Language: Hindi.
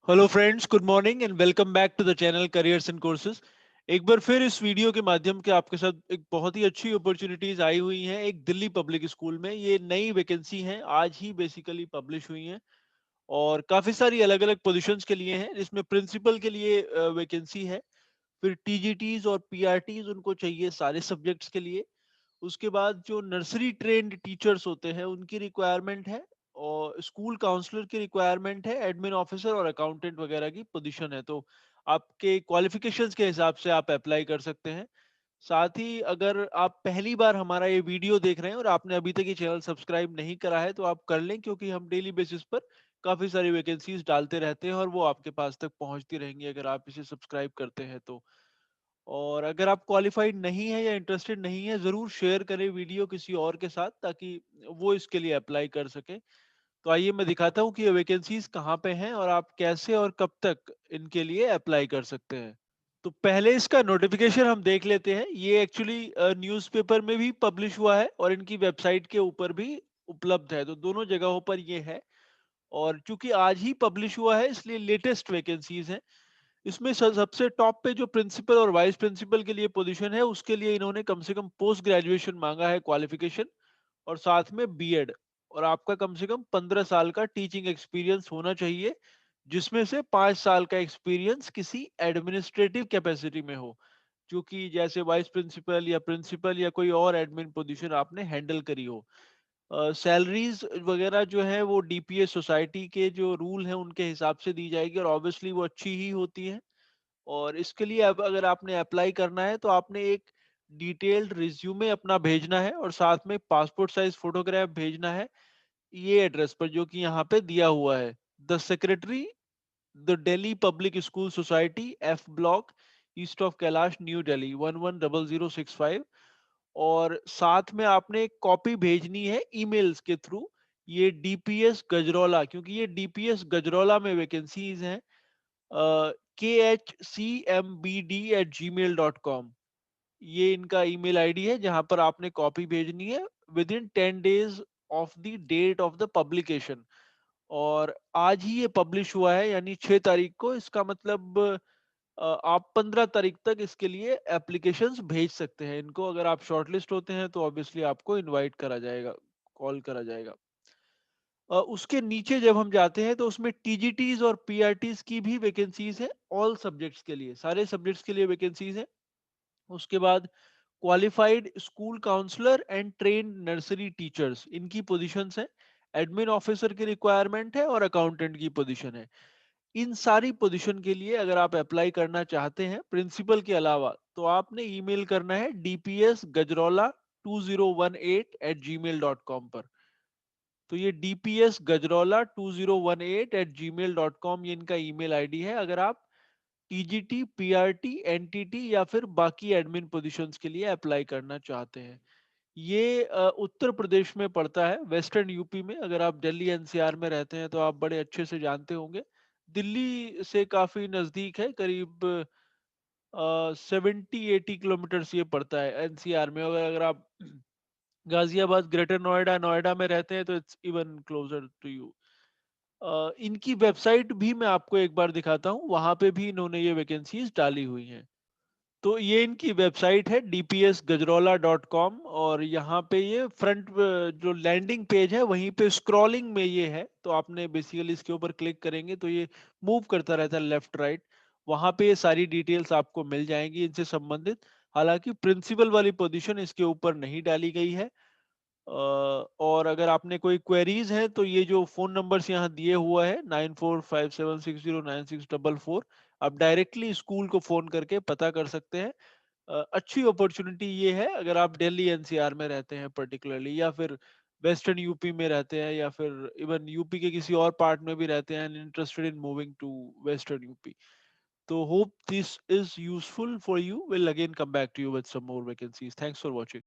Hello friends, good morning and welcome back to the channel careers and courses. एक बार फिर इस वीडियो के माध्यम के आपके साथ एक बहुत ही अच्छी अपॉर्चुनिटीज आई हुई हैं। एक दिल्ली पब्लिक स्कूल में ये नई वैकेंसी हैं, आज ही बेसिकली पब्लिश हुई हैं और काफी सारी अलग अलग पोजीशंस के लिए हैं, जिसमें प्रिंसिपल के लिए वैकेंसी है। फिर टीजीटीज और पीआरटीज उनको चाहिए सारे सब्जेक्ट्स के लिए। उसके बाद जो नर्सरी ट्रेन्ड टीचर्स होते हैं उनकी रिक्वायरमेंट है, और स्कूल काउंसलर की रिक्वायरमेंट है, एडमिन ऑफिसर और अकाउंटेंट वगैरह की पोजीशन है। तो आपके क्वालिफिकेशंस के हिसाब से आप अप्लाई कर सकते हैं। साथ ही अगर आप पहली बार हमारा ये वीडियो देख रहे हैं और आपने अभी तक ये चैनल सब्सक्राइब नहीं करा है तो आप कर लें, क्योंकि हम डेली बेसिस पर काफी सारी वैकेंसीज डालते रहते हैं और वो आपके पास तक पहुंचती रहेंगी अगर आप इसे सब्सक्राइब करते हैं तो। और अगर आप क्वालिफाइड नहीं है या इंटरेस्टेड नहीं है, जरूर शेयर करें वीडियो किसी और के साथ ताकि वो इसके लिए अप्लाई कर सके। तो आइए मैं दिखाता हूँ कि ये वैकेंसीज कहाँ पे हैं और आप कैसे और कब तक इनके लिए अप्लाई कर सकते हैं। तो पहले इसका नोटिफिकेशन हम देख लेते हैं। ये एक्चुअली न्यूज़पेपर में भी पब्लिश हुआ है और इनकी वेबसाइट के ऊपर भी उपलब्ध है, तो दोनों जगहों पर ये है। और चूंकि आज ही पब्लिश हुआ है इसलिए लेटेस्ट वैकेंसीज हैं। इसमें सबसे टॉप पे जो प्रिंसिपल और वाइस प्रिंसिपल के लिए पोजीशन है उसके लिए इन्होंने कम से कम पोस्ट ग्रेजुएशन मांगा है क्वालिफिकेशन, और साथ में बीएड। और आपका कम से कम 15 साल का टीचिंग एक्सपीरियंस होना चाहिए, जिसमें से 5 साल का एक्सपीरियंस किसी एडमिनिस्ट्रेटिव कैपेसिटी में हो, जो कि जैसे वाइस प्रिंसिपल या प्रिंसिपल या कोई और एडमिन पोजीशन आपने हैंडल करी हो। सैलरीज वगैरह जो है वो डीपीएस सोसाइटी के जो रूल हैं उनके हिसाब से दी जाएगी, और ऑब्वियसली वो अच्छी ही होती है। और इसके लिए अब अगर आपने अप्लाई करना है तो आपने एक डिटेल्ड रिज्यूमे अपना भेजना है और साथ में पासपोर्ट साइज फोटोग्राफ भेजना है, ये एड्रेस पर जो कि यहाँ पे दिया हुआ है। The secretary, the Delhi public school society, F block, east of Kailash, new Delhi 110065। और साथ में आपने एक कॉपी भेजनी है ईमेल्स के थ्रू। ये डीपीएस गजरौला, क्योंकि ये डीपीएस गजरौला में वैकेंसीज हैं। khcmbd@gmail.com, ये इनका ईमेल आईडी है जहां पर आपने कॉपी भेजनी है within 10 days of the date of the publication. और आज ही ये पब्लिश हुआ है यानी 6 तारीख को। इसका मतलब आप 15 तारीख तक इसके लिए एप्लीकेशंस भेज सकते हैं। इनको अगर आप शॉर्टलिस्ट होते हैं तो ऑब्वियसली आपको इनवाइट करा जाएगा, कॉल करा जाएगा। उसके नीचे जब हम जाते हैं तो उसमें टीजीटीज और पीआरटीज की भी वैकेंसीज है, ऑल सब्जेक्ट्स के लिए, सारे सब्जेक्ट्स के लिए वैकेंसीज है। उसके बाद qualified school counsellor and train nursery teachers, इनकी पोजीशंस है। एडमिन ऑफिसर की रिक्वायरमेंट है और अकाउंटेंट की पोजीशन है। इन सारी पोजीशन के लिए अगर आप अप्लाई करना चाहते हैं प्रिंसिपल के अलावा, तो आपने ईमेल करना है dpsgajrola2018@gmail.com पर। तो ये dpsgajrola2018@gmail.com, ये इनका ईमेल आईडी है अगर आप टीजीटी, पीआरटी, एनटीटी या फिर बाकी एडमिन पोजीशंस के लिए अप्लाई करना चाहते हैं। ये उत्तर प्रदेश में पड़ता है, वेस्टर्न यूपी में। अगर आप दिल्ली एनसीआर में रहते हैं तो आप बड़े अच्छे से जानते होंगे, दिल्ली से काफी नजदीक है, करीब 70-80 किलोमीटर ये पड़ता है एनसीआर में। अगर अगर आप गाजियाबाद, ग्रेटर नोएडा, नोएडा में रहते हैं तो it's even closer to you. इनकी वेबसाइट भी मैं आपको एक बार दिखाता हूँ, वहां पे भी इन्होंने ये वैकेंसीज डाली हुई हैं। तो ये इनकी वेबसाइट है dpsgajrola.com, और यहाँ पे ये फ्रंट जो लैंडिंग पेज है वहीं पे स्क्रॉलिंग में ये है। तो आपने बेसिकली इसके ऊपर क्लिक करेंगे तो ये मूव करता रहता है लेफ्ट राइट। वहां पे ये सारी डिटेल्स आपको मिल जाएंगी इनसे संबंधित। हालांकि प्रिंसिपल वाली पोजीशन इसके ऊपर नहीं डाली गई है। और अगर आपने कोई क्वेरीज हैं तो ये जो फोन नंबर्स यहाँ दिए हुआ है 9457609644, आप डायरेक्टली स्कूल को फोन करके पता कर सकते हैं। अच्छी अपॉर्चुनिटी ये है अगर आप दिल्ली एनसीआर में रहते हैं पर्टिकुलरली, या फिर वेस्टर्न यूपी में रहते हैं, या फिर इवन यूपी के किसी और पार्ट में भी रहते हैं and interested in moving to western UP. तो hope this is useful for you. Will again come back to you with some more vacancies. Thanks for watching.